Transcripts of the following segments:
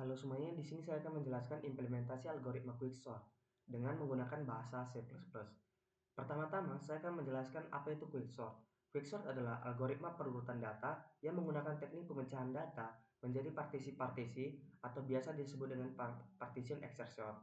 Halo semuanya, di sini saya akan menjelaskan implementasi algoritma quicksort dengan menggunakan bahasa C++. Pertama-tama, saya akan menjelaskan apa itu quicksort. Quicksort adalah algoritma perurutan data yang menggunakan teknik pemecahan data menjadi partisi-partisi atau biasa disebut dengan partition exertion.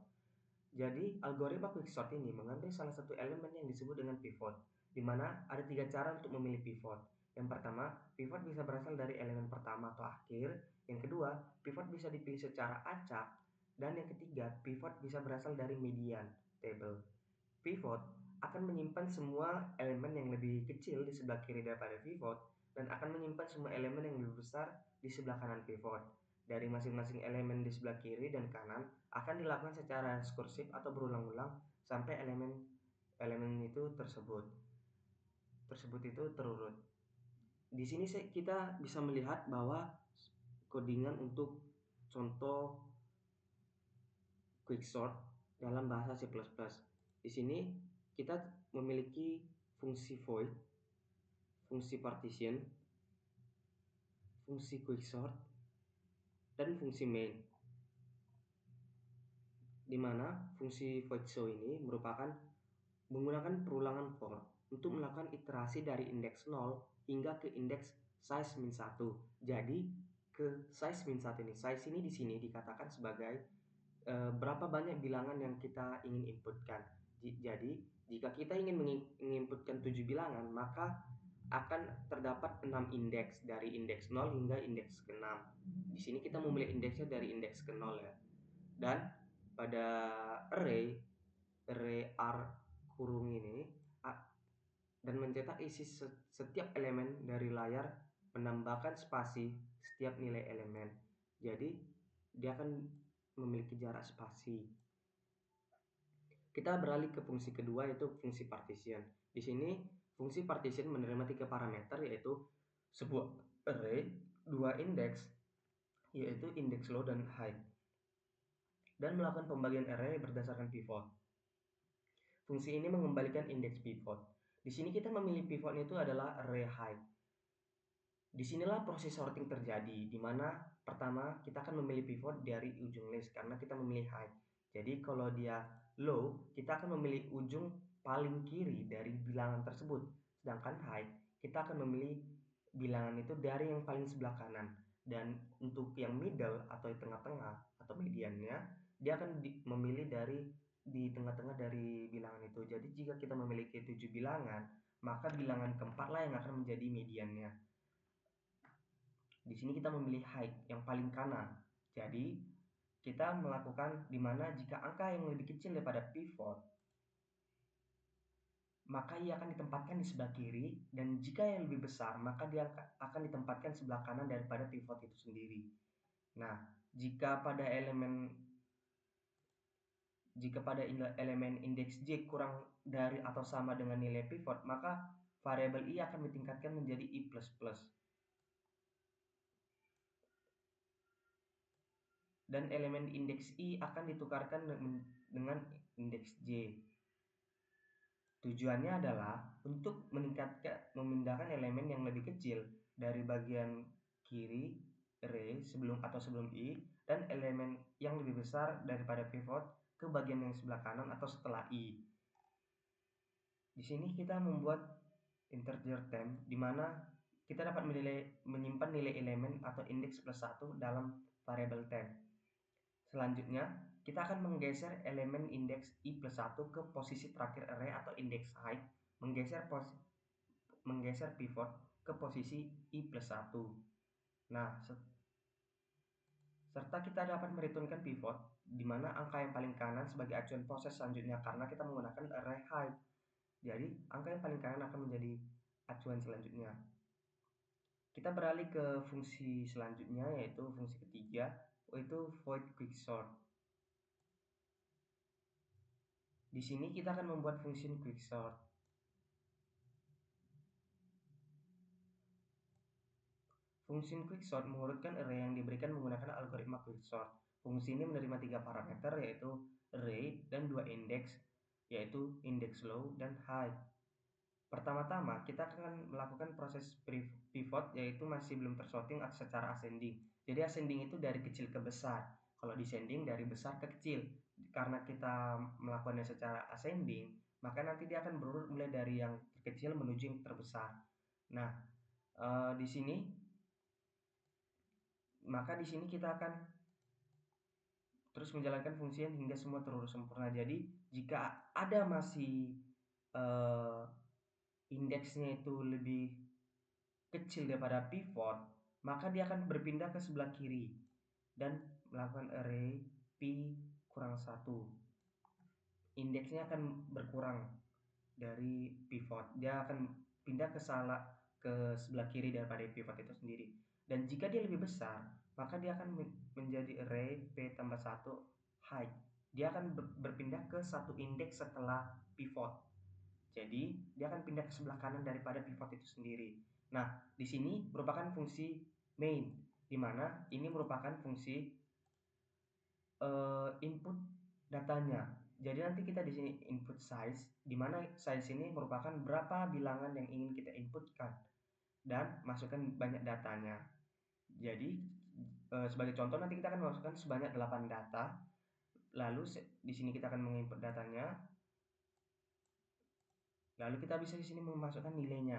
Jadi, algoritma quicksort ini mengambil salah satu elemen yang disebut dengan pivot, di mana ada 3 cara untuk memilih pivot. Yang pertama, pivot bisa berasal dari elemen pertama atau akhir. Yang kedua, pivot bisa dipilih secara acak. Dan yang ketiga, pivot bisa berasal dari median table. Pivot akan menyimpan semua elemen yang lebih kecil di sebelah kiri daripada pivot dan akan menyimpan semua elemen yang lebih besar di sebelah kanan pivot. Dari masing-masing elemen di sebelah kiri dan kanan akan dilakukan secara reskursif atau berulang-ulang sampai elemen itu tersebut itu terurut. Di sini kita bisa melihat bahwa codingan untuk contoh quicksort dalam bahasa C++. Di sini kita memiliki fungsi void, fungsi partition, fungsi quicksort, dan fungsi main. Di mana fungsi void show ini merupakan menggunakan perulangan for untuk melakukan iterasi dari indeks 0 hingga ke indeks size min 1. Jadi ke size min 1 ini, size ini di sini dikatakan sebagai berapa banyak bilangan yang kita ingin inputkan. Jadi, jika kita ingin menginputkan 7 bilangan, maka akan terdapat 6 indeks dari indeks 0 hingga indeks ke-6. Di sini kita memilih indeksnya dari indeks ke-0 ya. Dan pada array R kurung ini dan mencetak isi setiap elemen dari layar menambahkan spasi setiap nilai elemen. Jadi, dia akan memiliki jarak spasi. Kita beralih ke fungsi kedua yaitu fungsi partition. Di sini fungsi partition menerima 3 parameter yaitu sebuah array, 2 indeks yaitu indeks low dan high, dan melakukan pembagian array berdasarkan pivot. Fungsi ini mengembalikan indeks pivot. Di sini kita memilih pivotnya itu adalah array high. Disinilah proses sorting terjadi, di mana pertama kita akan memilih pivot dari ujung list karena kita memilih high. Jadi kalau dia low, kita akan memilih ujung paling kiri dari bilangan tersebut. Sedangkan high, kita akan memilih bilangan itu dari yang paling sebelah kanan. Dan untuk yang middle atau tengah-tengah atau mediannya, dia akan memilih dari di tengah-tengah dari bilangan itu. Jadi jika kita memiliki 7 bilangan, maka bilangan keempat lah yang akan menjadi mediannya. Di sini kita memilih high yang paling kanan. Jadi kita melakukan di mana jika angka yang lebih kecil daripada pivot, maka ia akan ditempatkan di sebelah kiri, dan jika yang lebih besar, maka dia akan ditempatkan sebelah kanan daripada pivot itu sendiri. Nah, jika pada elemen indeks J kurang dari atau sama dengan nilai pivot, maka variabel I akan ditingkatkan menjadi I++. Dan elemen indeks I akan ditukarkan dengan indeks J. Tujuannya adalah untuk memindahkan elemen yang lebih kecil dari bagian kiri array sebelum I dan elemen yang lebih besar daripada pivot ke bagian yang sebelah kanan atau setelah I. Di sini kita membuat integer temp di mana kita dapat menyimpan nilai elemen atau indeks +1 dalam variabel temp. Selanjutnya, kita akan menggeser elemen indeks I+1 ke posisi terakhir array atau indeks high, menggeser pivot ke posisi I+1. Nah, serta kita dapat mereturnkan pivot, di mana angka yang paling kanan sebagai acuan proses selanjutnya karena kita menggunakan array high. Jadi, angka yang paling kanan akan menjadi acuan selanjutnya. Kita beralih ke fungsi selanjutnya, yaitu fungsi ketiga, yaitu void quicksort. Di sini kita akan membuat fungsi quicksort. Fungsi quicksort mengurutkan array yang diberikan menggunakan algoritma quicksort. Fungsi ini menerima 3 parameter yaitu array dan 2 indeks, yaitu indeks low dan high. Pertama-tama kita akan melakukan proses pivot, yaitu masih belum tersorting secara ascending. Jadi ascending itu dari kecil ke besar. Kalau descending dari besar ke kecil. Karena kita melakukannya secara ascending, maka nanti dia akan berurut mulai dari yang terkecil menuju yang terbesar. Nah, di sini kita akan terus menjalankan fungsi hingga semua terurut sempurna. Jadi, jika ada masih indeksnya itu lebih kecil daripada pivot, maka dia akan berpindah ke sebelah kiri dan melakukan array P kurang 1. Indeksnya akan berkurang dari pivot. Dia akan pindah ke sebelah kiri daripada pivot itu sendiri. Dan jika dia lebih besar, maka dia akan menjadi array P tambah 1 height. Dia akan berpindah ke satu indeks setelah pivot. Jadi, dia akan pindah ke sebelah kanan daripada pivot itu sendiri. Nah, di sini merupakan fungsi main, di mana ini merupakan fungsi input datanya. Jadi nanti kita di sini input size, di mana size ini merupakan berapa bilangan yang ingin kita inputkan dan masukkan banyak datanya. Jadi sebagai contoh nanti kita akan masukkan sebanyak 8 data. Lalu di sini kita akan menginput datanya. Lalu kita bisa di sini memasukkan nilainya.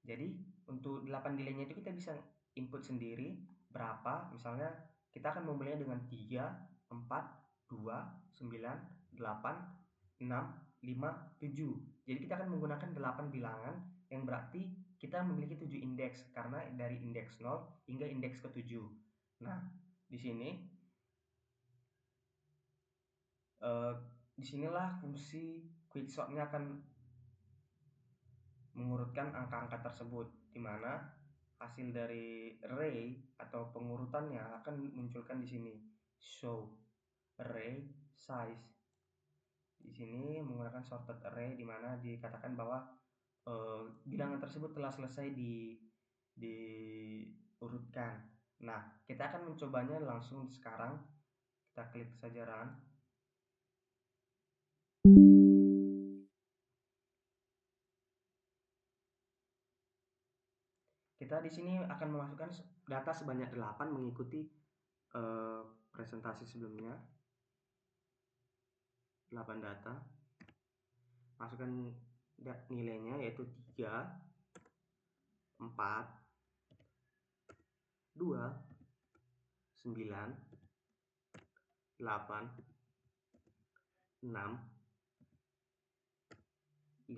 Jadi untuk 8 nilainya itu kita bisa input sendiri berapa, misalnya kita akan memulainya dengan 3, 4, 2, 9, 8, 6, 5, 7. Jadi kita akan menggunakan 8 bilangan yang berarti kita memiliki 7 indeks karena dari indeks 0 hingga indeks ke-7. Nah, di sini disinilah fungsi quicksortnya akan mengurutkan angka-angka tersebut, di mana hasil dari array atau pengurutannya akan munculkan di sini show array size. Di sini menggunakan sorted array, di mana dikatakan bahwa bilangan tersebut telah selesai diurutkan. Nah, kita akan mencobanya langsung sekarang. Kita klik saja run. Kita di sini akan memasukkan data sebanyak 8 mengikuti presentasi sebelumnya. 8 data. Masukkan nilainya yaitu 3, 4, 2, 9, 8, 6, 5,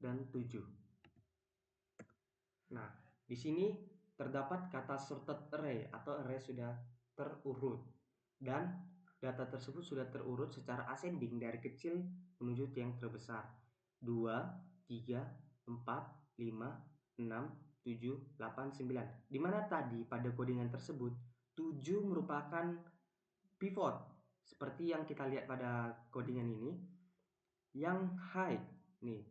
dan 7. Nah, di sini terdapat kata sorted array atau array sudah terurut. Dan data tersebut sudah terurut secara ascending dari kecil menuju yang terbesar. 2, 3, 4, 5, 6, 7, 8, 9. Di mana tadi pada codingan tersebut 7 merupakan pivot. Seperti yang kita lihat pada codingan ini. Yang height nih,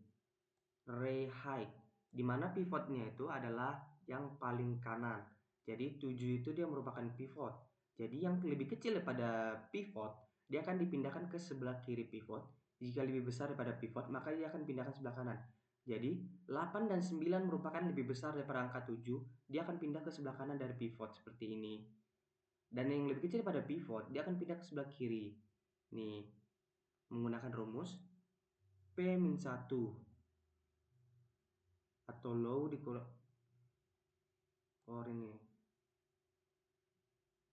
array height, di mana pivotnya itu adalah yang paling kanan. Jadi 7 itu dia merupakan pivot. Jadi yang lebih kecil daripada pivot, dia akan dipindahkan ke sebelah kiri pivot. Jika lebih besar daripada pivot, maka dia akan pindahkan sebelah kanan. Jadi 8 dan 9 merupakan lebih besar daripada angka 7, dia akan pindah ke sebelah kanan dari pivot seperti ini. Dan yang lebih kecil daripada pivot, dia akan pindah ke sebelah kiri. Nih, menggunakan rumus P-1 atau low ini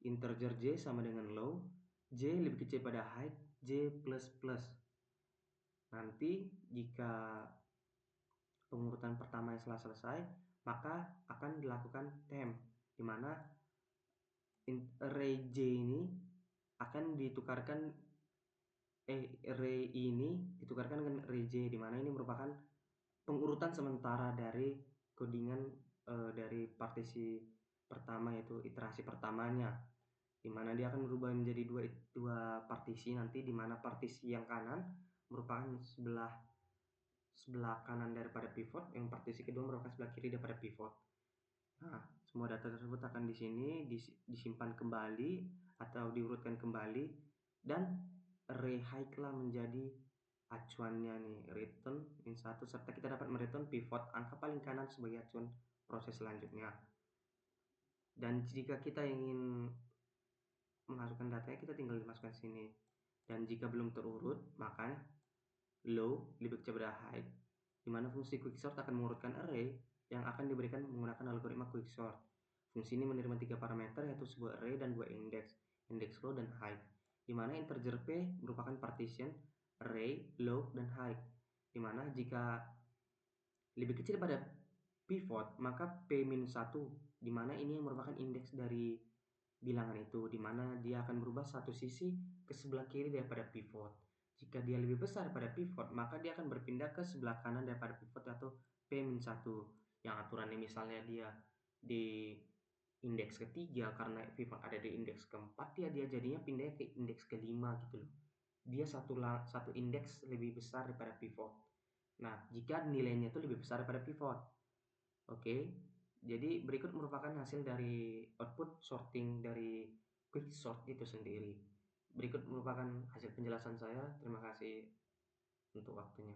integer J sama dengan low, J lebih kecil pada height, J plus plus. Nanti jika pengurutan pertama yang telah selesai, maka akan dilakukan temp, di mana array J ini akan ditukarkan array ini ditukarkan dengan array J, di mana ini merupakan pengurutan sementara dari codingan dari partisi pertama, yaitu iterasi pertamanya, di mana dia akan berubah menjadi dua partisi nanti, di mana partisi yang kanan merupakan sebelah kanan daripada pivot, yang partisi kedua merupakan sebelah kiri daripada pivot. Nah, semua data tersebut akan di sini disimpan kembali atau diurutkan kembali, dan array height lah menjadi acuannya nih, return min 1, serta kita dapat mereturn pivot angka paling kanan sebagai acuan proses selanjutnya. Dan jika kita ingin memasukkan datanya, kita tinggal dimasukkan sini. Dan jika belum terurut, maka low lebih kecil dari high, di mana fungsi quicksort akan mengurutkan array yang akan diberikan menggunakan algoritma quicksort. Fungsi ini menerima 3 parameter, yaitu sebuah array dan 2 indeks, indeks low dan high, di mana integer p merupakan partition array low dan high, di mana jika lebih kecil pada pivot, maka p-1, di mana ini yang merupakan indeks dari bilangan itu, di mana dia akan berubah satu sisi ke sebelah kiri daripada pivot. Jika dia lebih besar pada pivot, maka dia akan berpindah ke sebelah kanan daripada pivot atau p-1. Yang aturannya misalnya dia di indeks ketiga, karena pivot ada di indeks keempat, dia jadinya pindah ke indeks kelima gitu loh. Dia satu indeks lebih besar daripada pivot. Nah, jika nilainya itu lebih besar daripada pivot. Oke. Jadi berikut merupakan hasil dari output sorting dari quicksort itu sendiri. Berikut merupakan hasil penjelasan saya. Terima kasih untuk waktunya.